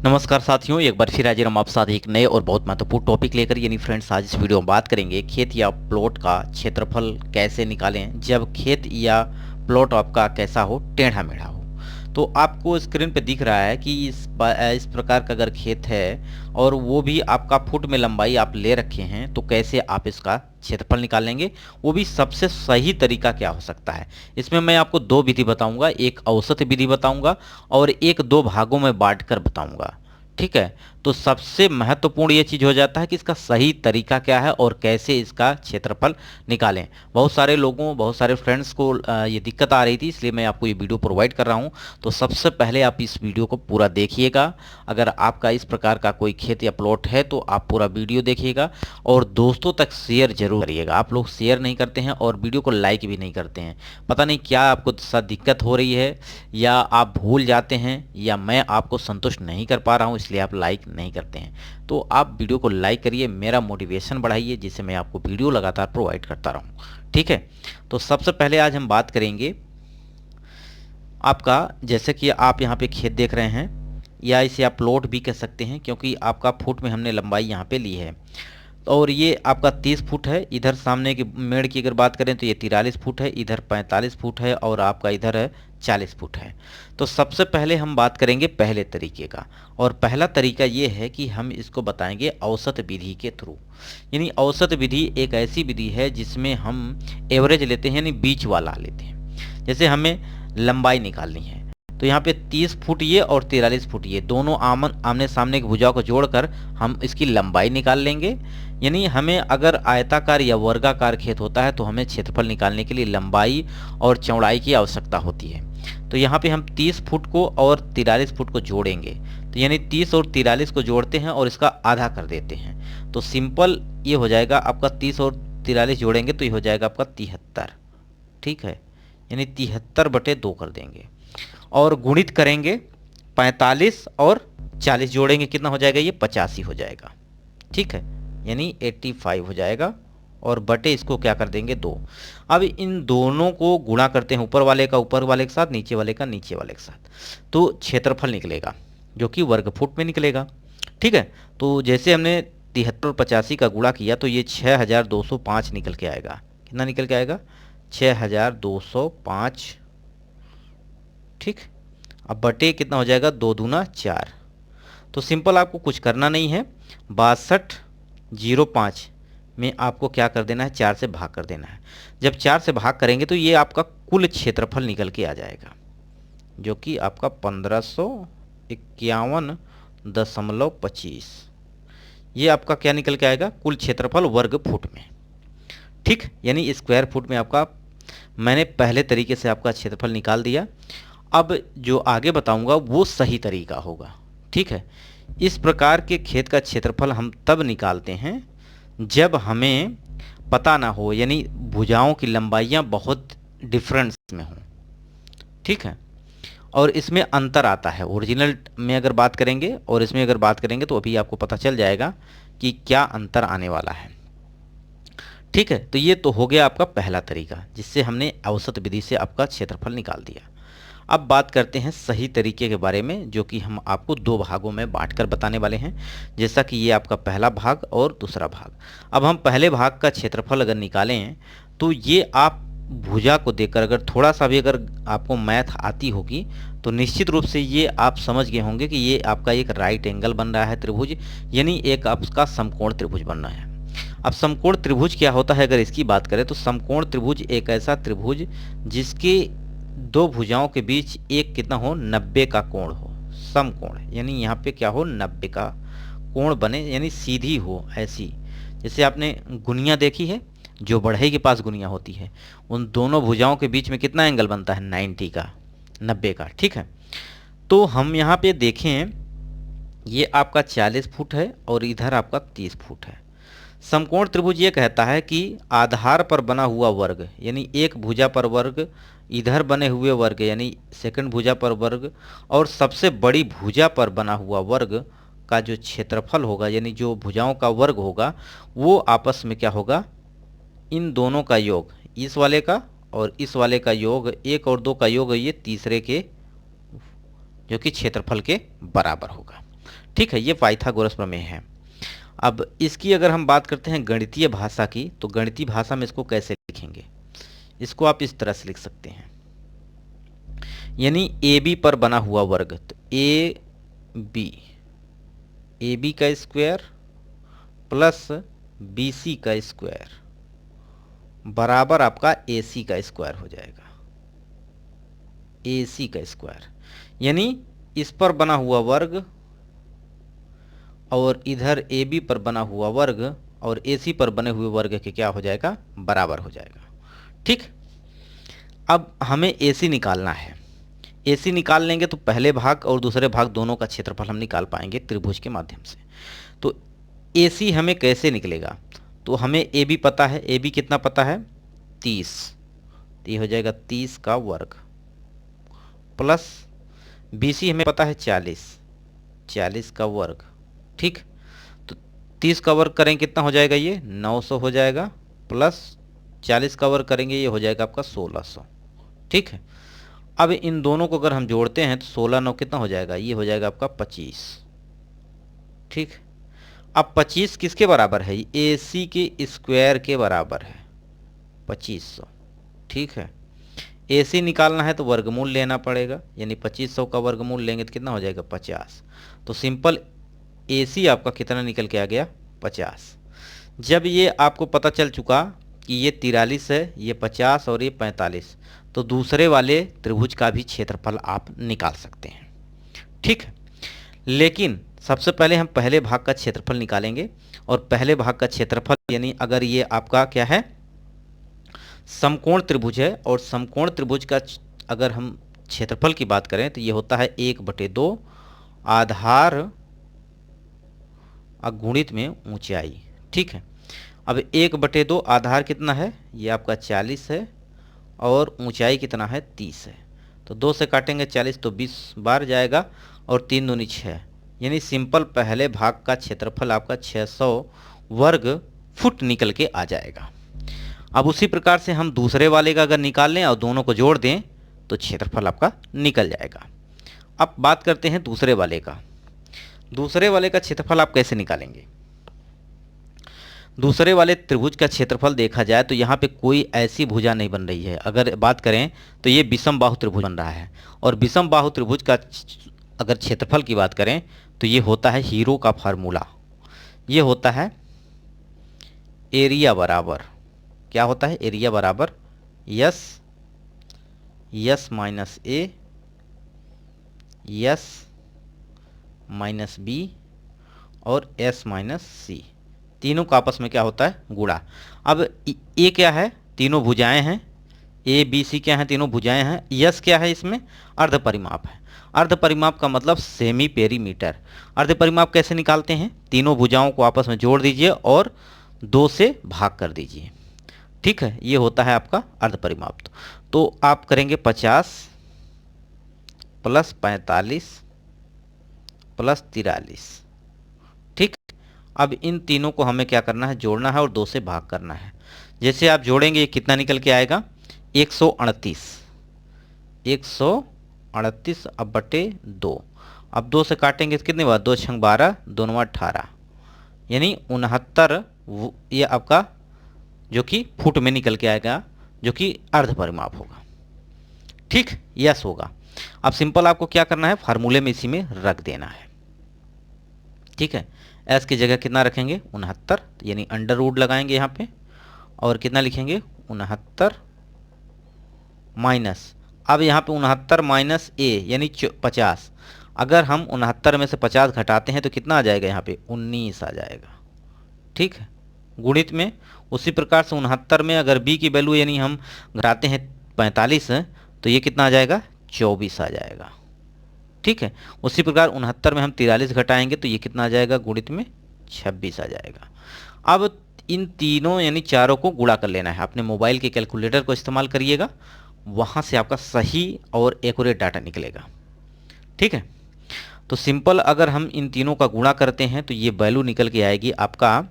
नमस्कार साथियों, एक बार फिर हाजिर हम आप साथ एक नए और बहुत महत्वपूर्ण टॉपिक लेकर। यानी फ्रेंड्स, आज इस वीडियो में बात करेंगे खेत या प्लॉट का क्षेत्रफल कैसे निकालें जब खेत या प्लॉट आपका कैसा हो, टेढ़ा मेढ़ा हो। तो आपको स्क्रीन पे दिख रहा है कि इस प्रकार का अगर खेत है और वो भी आपका फुट में लंबाई आप ले रखे हैं, तो कैसे आप इसका क्षेत्रफल निकालेंगे, वो भी सबसे सही तरीका क्या हो सकता है। इसमें मैं आपको दो विधि बताऊंगा, एक औसत विधि बताऊंगा और एक दो भागों में बांट कर बताऊंगा। ठीक है। तो सबसे महत्वपूर्ण ये चीज हो जाता है कि इसका सही तरीका क्या है और कैसे इसका क्षेत्रफल निकालें। बहुत सारे लोगों, बहुत सारे फ्रेंड्स को ये दिक्कत आ रही थी, इसलिए मैं आपको ये वीडियो प्रोवाइड कर रहा हूँ। तो सबसे पहले आप इस वीडियो को पूरा देखिएगा। अगर आपका इस प्रकार का कोई खेत या प्लॉट है तो आप पूरा वीडियो देखिएगा और दोस्तों तक शेयर जरूर करिएगा। आप लोग शेयर नहीं करते हैं और वीडियो को लाइक भी नहीं करते हैं। पता नहीं क्या आपको साथ दिक्कत हो रही है, या आप भूल जाते हैं, या मैं आपको संतुष्ट नहीं कर पा रहा हूं इसलिए आप लाइक नहीं करते हैं। तो आप वीडियो को लाइक करिए, मेरा मोटिवेशन बढ़ाइए, जिससे मैं आपको वीडियो लगातार प्रोवाइड करता रहूं। ठीक है। तो सबसे पहले आज हम बात करेंगे आपका, जैसे कि आप यहाँ पे खेत देख रहे हैं, या इसे आप प्लॉट भी कह सकते हैं क्योंकि आपका फुट में हमने लंबाई यहाँ पे ली है। और ये आपका 30 फुट है। इधर सामने की मेड़ की अगर बात करें तो ये 43 फुट है, इधर 45 फुट है और आपका इधर है 40 फुट है। तो सबसे पहले हम बात करेंगे पहले तरीके का, और पहला तरीका ये है कि हम इसको बताएंगे औसत विधि के थ्रू। यानी औसत विधि एक ऐसी विधि है जिसमें हम एवरेज लेते हैं, यानी बीच वाला लेते हैं। जैसे हमें लंबाई निकालनी है तो यहाँ पे 30 फुट ये और 43 फुट ये दोनों आमने सामने की भुजाओं को जोड़कर हम इसकी लंबाई निकाल लेंगे। यानी हमें अगर आयताकार या वर्गाकार खेत होता है तो हमें क्षेत्रफल निकालने के लिए लंबाई और चौड़ाई की आवश्यकता होती है। तो यहाँ पे हम 30 फुट को और 43 फुट को जोड़ेंगे, तो यानी 30 और 43 को जोड़ते हैं और इसका आधा कर देते हैं। तो सिंपल ये हो जाएगा आपका 30 और 43 जोड़ेंगे तो ये हो जाएगा आपका 73। ठीक है। यानी 73/2 कर देंगे और गुणित करेंगे 45 और 40 जोड़ेंगे, कितना हो जाएगा, ये 85 हो जाएगा। ठीक है। यानी 85 हो जाएगा और बटे इसको क्या कर देंगे 2। अब इन दोनों को गुणा करते हैं, ऊपर वाले का ऊपर वाले के साथ, नीचे वाले का नीचे वाले के साथ, तो क्षेत्रफल निकलेगा जो कि वर्ग फुट में निकलेगा। ठीक है। तो जैसे हमने 73 और 85 का गुणा किया तो ये 6205 निकल के आएगा। कितना निकल के आएगा, 6205। ठीक। अब बटे कितना हो जाएगा, 2 दूना 4। तो सिंपल आपको कुछ करना नहीं है, 6205 में आपको क्या कर देना है, 4 से भाग कर देना है। जब 4 से भाग करेंगे तो ये आपका कुल क्षेत्रफल निकल के आ जाएगा, जो कि आपका 1551.25। ये आपका क्या निकल के आएगा, कुल क्षेत्रफल वर्ग फुट में। ठीक। यानी स्क्वायर फुट में आपका मैंने पहले तरीके से आपका क्षेत्रफल निकाल दिया। अब जो आगे बताऊंगा वो सही तरीका होगा। ठीक है। इस प्रकार के खेत का क्षेत्रफल हम तब निकालते हैं जब हमें पता ना हो, यानी भुजाओं की लंबाइयाँ बहुत डिफरेंस में हों। ठीक है। और इसमें अंतर आता है, ओरिजिनल में अगर बात करेंगे और इसमें अगर बात करेंगे तो अभी आपको पता चल जाएगा कि क्या अंतर आने वाला है। ठीक है। तो ये तो हो गया आपका पहला तरीका, जिससे हमने औसत विधि से आपका क्षेत्रफल निकाल दिया। अब बात करते हैं सही तरीके के बारे में, जो कि हम आपको दो भागों में बांटकर बताने वाले हैं। जैसा कि ये आपका पहला भाग और दूसरा भाग। अब हम पहले भाग का क्षेत्रफल अगर निकालें तो ये आप भुजा को देखकर, अगर थोड़ा सा भी अगर आपको मैथ आती होगी तो निश्चित रूप से ये आप समझ गए होंगे कि ये आपका एक राइट एंगल बन रहा है त्रिभुज, यानी एक आपका समकोण त्रिभुज बन रहा है। अब समकोण त्रिभुज क्या होता है, अगर इसकी बात करें तो समकोण त्रिभुज एक ऐसा त्रिभुज जिसके दो भुजाओं के बीच एक कितना हो, 90 का कोण हो, समकोण। यानी यहाँ पे क्या हो, 90 का कोण बने, यानी सीधी हो ऐसी। जैसे आपने गुनिया देखी है, जो बढ़ई के पास गुनिया होती है, उन दोनों भुजाओं के बीच में कितना एंगल बनता है, 90 का, 90 का। ठीक है। तो हम यहाँ पे देखें, ये आपका 40 फुट है और इधर आपका 30 फुट है। समकोण त्रिभुज ये कहता है कि आधार पर बना हुआ वर्ग, यानी एक भुजा पर वर्ग, इधर बने हुए वर्ग यानी सेकंड भुजा पर वर्ग, और सबसे बड़ी भुजा पर बना हुआ वर्ग का जो क्षेत्रफल होगा, यानी जो भुजाओं का वर्ग होगा, वो आपस में क्या होगा, इन दोनों का योग, इस वाले का और इस वाले का योग, 1 और 2 का योग, ये तीसरे के जो कि क्षेत्रफल के बराबर होगा। ठीक है, ये पाइथागोरस प्रमेय है। अब इसकी अगर हम बात करते हैं गणितीय भाषा की, तो गणितीय भाषा में इसको कैसे लिखेंगे? इसको आप इस तरह से लिख सकते हैं, यानी ए बी पर बना हुआ वर्ग, तो ए बी का स्क्वायर प्लस बी सी का स्क्वायर बराबर आपका ए सी का स्क्वायर हो जाएगा। ए सी का स्क्वायर यानी इस पर बना हुआ वर्ग और इधर ए बी पर बना हुआ वर्ग और ए सी पर बने हुए वर्ग के क्या हो जाएगा? बराबर हो जाएगा। ठीक, अब हमें ए सी निकालना है। ए सी निकाल लेंगे तो पहले भाग और दूसरे भाग दोनों का क्षेत्रफल हम निकाल पाएंगे त्रिभुज के माध्यम से। तो ए सी हमें कैसे निकलेगा? तो हमें ए बी पता है, ए बी कितना पता है? 30, तो ये हो जाएगा 30 का वर्ग प्लस बी सी हमें पता है 40 का वर्ग। ठीक, तो 30 का वर्ग करेंगे कितना हो जाएगा? ये 900 हो जाएगा, प्लस 40 का वर्ग करेंगे ये हो जाएगा आपका 1600। ठीक है, अब इन दोनों को अगर हम जोड़ते हैं तो 16 9 कितना हो जाएगा? ये हो जाएगा आपका 25। ठीक, अब 25 किसके बराबर है? ए सी के स्क्वायर के बराबर है, 2500। ठीक है, ए सी निकालना है तो वर्गमूल लेना पड़ेगा, यानी 2500 का वर्गमूल लेंगे तो कितना हो जाएगा? 50। तो सिंपल ए सी आपका कितना निकल के आ गया? 50। जब ये आपको पता चल चुका कि ये 43 है, ये 50 और ये 45, तो दूसरे वाले त्रिभुज का भी क्षेत्रफल आप निकाल सकते हैं। ठीक है, लेकिन सबसे पहले हम पहले भाग का क्षेत्रफल निकालेंगे। और पहले भाग का क्षेत्रफल यानी अगर ये आपका क्या है? समकोण त्रिभुज है, और समकोण त्रिभुज का अगर हम क्षेत्रफल की बात करें तो ये होता है 1/2 आधार गुणित में ऊंचाई। ठीक है, अब 1/2 आधार कितना है? ये आपका 40 है, और ऊंचाई कितना है? 30 है। तो 2 से काटेंगे 40 तो 20 बार जाएगा, और 3 दूनी 6, यानी सिंपल पहले भाग का क्षेत्रफल आपका 600 वर्ग फुट निकल के आ जाएगा। अब उसी प्रकार से हम दूसरे वाले का अगर निकाल लें और दोनों को जोड़ दें तो क्षेत्रफल आपका निकल जाएगा। अब बात करते हैं दूसरे वाले का। दूसरे वाले का क्षेत्रफल आप कैसे निकालेंगे? दूसरे वाले त्रिभुज का क्षेत्रफल देखा जाए तो यहाँ पे कोई ऐसी भुजा नहीं बन रही है। अगर बात करें तो ये विषम बाहु त्रिभुज बन रहा है, और विषम बाहु त्रिभुज का अगर क्षेत्रफल की बात करें तो ये होता है हीरो का फार्मूला, ये होता है एरिया बराबर, क्या होता है? एरिया बराबर यस माइनस ए यस माइनस बी और एस माइनस सी, तीनों का आपस में क्या होता है? गुणा। अब ए क्या है? तीनों भुजाएं हैं, ए बी सी क्या है? तीनों भुजाएं हैं। यस क्या है? इसमें अर्ध परिमाप है। अर्ध परिमाप का मतलब सेमी पेरीमीटर। अर्ध परिमाप कैसे निकालते हैं? तीनों भुजाओं को आपस में जोड़ दीजिए और 2 से भाग कर दीजिए। ठीक है, ये होता है आपका अर्ध परिमाप। तो आप करेंगे 50 प्लस 45 प्लस 43। ठीक, अब इन तीनों को हमें क्या करना है? जोड़ना है और 2 से भाग करना है। जैसे आप जोड़ेंगे कितना निकल के आएगा? 138 अब बटे 2। अब 2 से काटेंगे तो कितने बार? 2 छंग 12, 2 9 18, यानी 69, ये आपका जो कि फुट में निकल के आएगा, जो कि अर्ध परिमाप होगा। ठीक, यस होगा। अब सिंपल आपको क्या करना है? फार्मूले में इसी में रख देना है। ठीक है, एस की जगह कितना रखेंगे? 69, यानी अंडर रूट लगाएंगे यहाँ पे, और कितना लिखेंगे? 69 माइनस, अब यहाँ पे 69 माइनस ए यानी 50। अगर हम 69 में से 50 घटाते हैं तो कितना आ जाएगा? यहाँ पे 19 आ जाएगा। ठीक है, गुणित में उसी प्रकार से 69 में अगर b की वैल्यू यानी हम घटाते हैं 45 तो ये कितना आ जाएगा? 24 आ जाएगा। ठीक है, उसी प्रकार 69 में हम 43 घटाएंगे तो ये कितना आ जाएगा? गुणित में 26 आ जाएगा। अब इन तीनों यानी चारों को गुणा कर लेना है। अपने मोबाइल के कैलकुलेटर को इस्तेमाल करिएगा, वहाँ से आपका सही और एक्यूरेट डाटा निकलेगा। ठीक है, तो सिंपल अगर हम इन तीनों का गुणा करते हैं तो ये वैल्यू निकल के आएगी आपका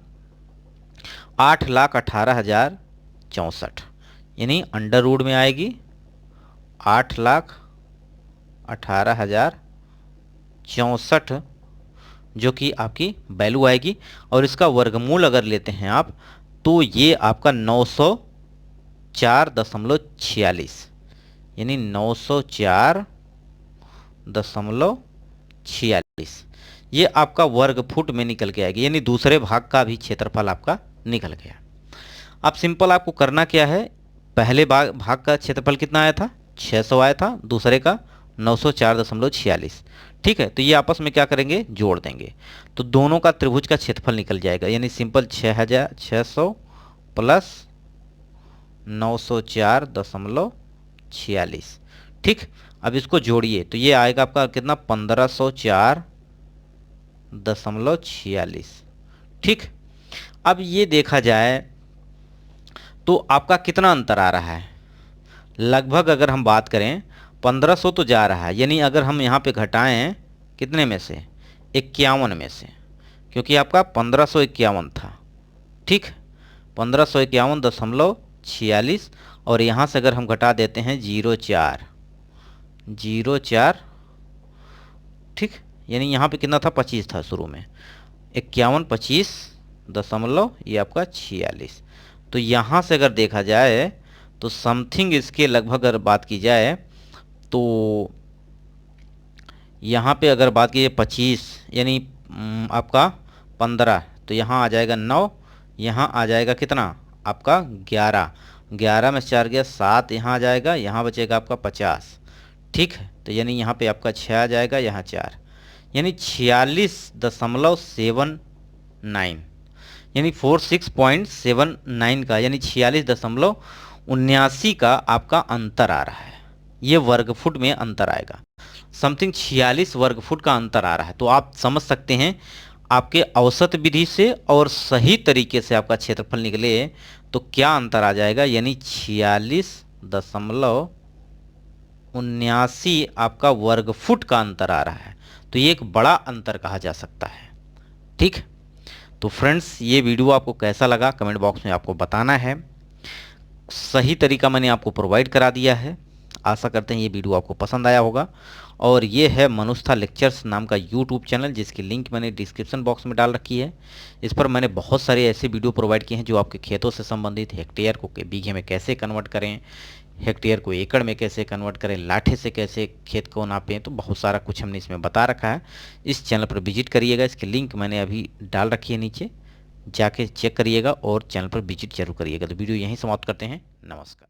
8,18,064, यानी अंडर रूट में आएगी 8,18,064 जो कि आपकी वैल्यू आएगी, और इसका वर्गमूल अगर लेते हैं आप तो ये आपका 904.46, यानी 904.46 ये आपका वर्ग फुट में निकल के आएगी, यानी दूसरे भाग का भी क्षेत्रफल आपका निकल गया। अब सिंपल आपको करना क्या है, पहले भाग का क्षेत्रफल कितना आया था, 600 आया था, दूसरे का 904.46। ठीक है, तो ये आपस में क्या करेंगे, जोड़ देंगे, तो दोनों का त्रिभुज का क्षेत्रफल निकल जाएगा, यानी सिंपल 600 प्लस 904.46। ठीक, अब इसको जोड़िए तो ये आएगा आपका कितना, 1504.46। ठीक, अब ये देखा जाए तो आपका कितना अंतर आ रहा है, लगभग अगर हम बात करें 1500 तो जा रहा है, यानी अगर हम यहाँ पे घटाएं कितने में से, 51 में से, क्योंकि आपका 1551 था। ठीक, 1551.46, और यहाँ से अगर हम घटा देते हैं 04, ठीक, यानी यहाँ पे कितना था, 25 था शुरू में, 51 25 दशमलव ये आपका 46। तो यहाँ से अगर देखा जाए तो समथिंग इसके लगभग अगर बात की जाए तो यहाँ पे अगर बात की जाए 25 यानी आपका 15, तो यहाँ आ जाएगा 9, यहाँ आ जाएगा कितना आपका 11, 11 में 4 गया 7, यहाँ आ जाएगा, यहाँ बचेगा आपका 50। ठीक है, तो यानी यहाँ पे आपका 6 आ जाएगा, यहाँ 4, यानी 46.79, यानी 46.79 का, यानी 46.79 का आपका अंतर आ रहा है। ये वर्ग फुट में अंतर आएगा, समथिंग 46 वर्ग फुट का अंतर आ रहा है। तो आप समझ सकते हैं आपके औसत विधि से और सही तरीके से आपका क्षेत्रफल निकले तो क्या अंतर आ जाएगा, यानी 46.79 आपका वर्ग फुट का अंतर आ रहा है। तो ये एक बड़ा अंतर कहा जा सकता है। ठीक, तो फ्रेंड्स ये वीडियो आपको कैसा लगा कमेंट बॉक्स में आपको बताना है। सही तरीका मैंने आपको प्रोवाइड करा दिया है, आशा करते हैं ये वीडियो आपको पसंद आया होगा। और ये है मनुष्था लेक्चर्स नाम का यूट्यूब चैनल, जिसकी लिंक मैंने डिस्क्रिप्शन बॉक्स में डाल रखी है। इस पर मैंने बहुत सारे ऐसे वीडियो प्रोवाइड किए हैं जो आपके खेतों से संबंधित, हेक्टेयर को बीघे में कैसे कन्वर्ट करें, हेक्टेयर को एकड़ में कैसे कन्वर्ट करें, लाठे से कैसे खेत को नापें, तो बहुत सारा कुछ हमने इसमें बता रखा है। इस चैनल पर विजिट करिएगा, इसकी लिंक मैंने अभी डाल रखी है नीचे, जाके चेक करिएगा और चैनल पर विजिट जरूर करिएगा। तो वीडियो यहीं समाप्त करते हैं, नमस्कार।